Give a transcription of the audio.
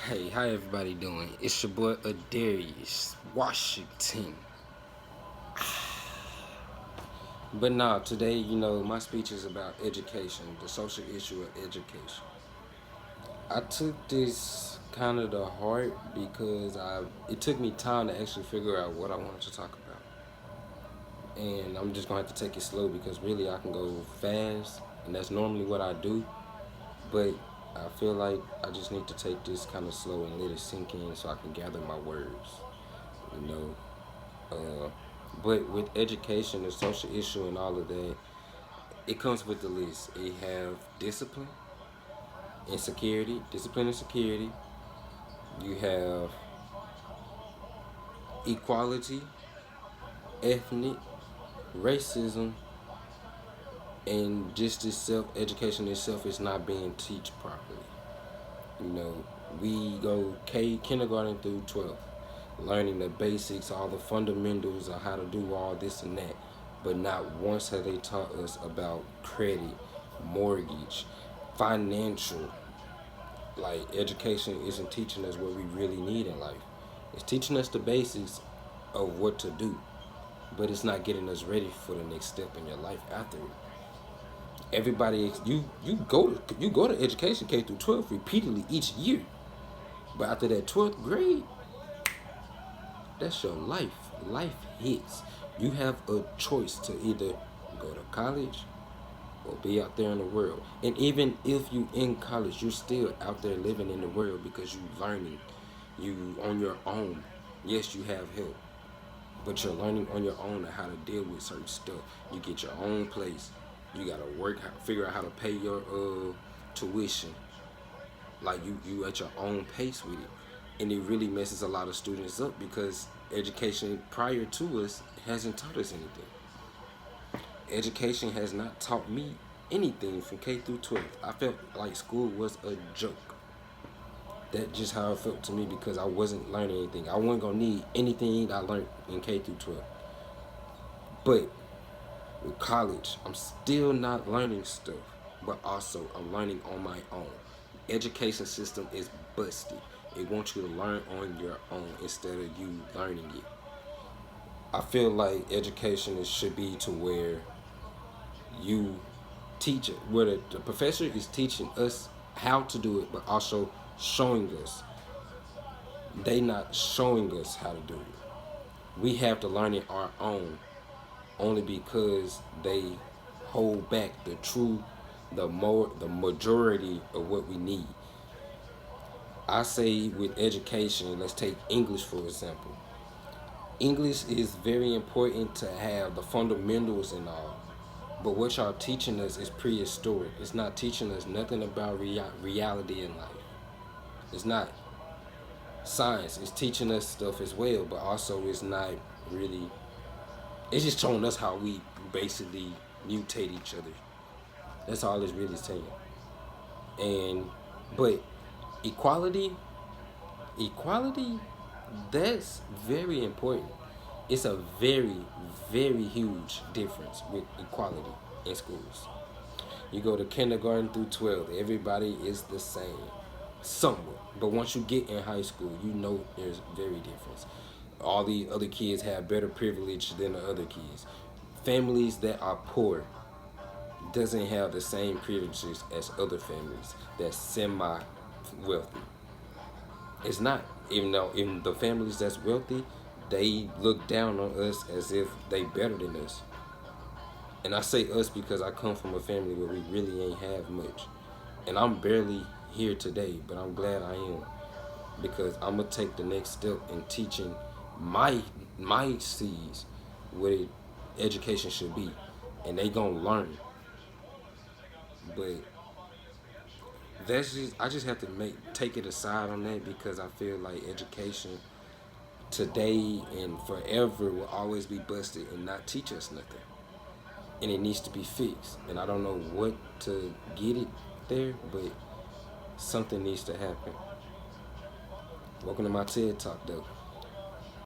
Hey, how everybody doing? It's your boy Adarius Washington. But nah, today, my speech is about education, the social issue of education. I took this kind of to heart because it took me time to actually figure out what I wanted to talk about. And I'm just gonna have to take it slow because really I can go fast, and that's normally what I do. But I feel like I just need to take this kind of slow and let it sink in so I can gather my words. You know, Uh, but with education, the social issue, and all of that, it comes with the list. It have discipline and security. You have equality, ethnic, racism, and just itself. Education itself is not being taught properly. You know, we go kindergarten through 12th, learning the basics, all the fundamentals of how to do all this and that. But not once have they taught us about credit, mortgage, financial. Like, education isn't teaching us what we really need in life. It's teaching us the basics of what to do, but it's not getting us ready for the next step in your life after it. Everybody, you go to education K through 12 repeatedly each year, but after that 12th grade, that's your life. Life hits. You have a choice to either go to college or be out there in the world. And even if you in college, you're still out there living in the world because you learning. You on your own. Yes, you have help, but you're learning on your own how to deal with certain stuff. You get your own place. You gotta figure out how to pay your tuition. Like you at your own pace with it, and it really messes a lot of students up because education prior to us hasn't taught us anything. Education has not taught me anything from K through 12th. I felt like school was a joke. That's just how it felt to me because I wasn't learning anything. I wasn't gonna need anything I learned in K through 12. But with college, I'm still not learning stuff, but also I'm learning on my own. Education system is busted. It wants you to learn on your own instead of you learning it. I feel like education should be to where you teach it, where the professor is teaching us how to do it, but also showing us. They not showing us how to do it. We have to learn it our own, only because they hold back the majority of what we need. I say with education, let's take English for example. English is very important to have the fundamentals and all. But what y'all teaching us is prehistoric. It's not teaching us nothing about reality in life. It's not science. It's teaching us stuff as well, but also it's not really. It's just showing us how we basically mutate each other. That's all it's really saying. And but equality, equality, that's very important. It's a very, very huge difference with equality in schools. You go to kindergarten through 12, everybody is the same, somewhat. But once you get in high school, you know there's very difference. All the other kids have better privilege than the other kids. Families that are poor doesn't have the same privileges as other families that's semi wealthy. It's not. Even though in the families that's wealthy, they look down on us as if they better than us. And I say us because I come from a family where we really ain't have much. And I'm barely here today, but I'm glad I am. Because I'm gonna take the next step in teaching my my seeds what education should be. And they gonna learn. But I just have to take it aside on that because I feel like education today and forever will always be busted and not teach us nothing. And it needs to be fixed. And I don't know what to get it there, but something needs to happen. Welcome to my TED Talk, though.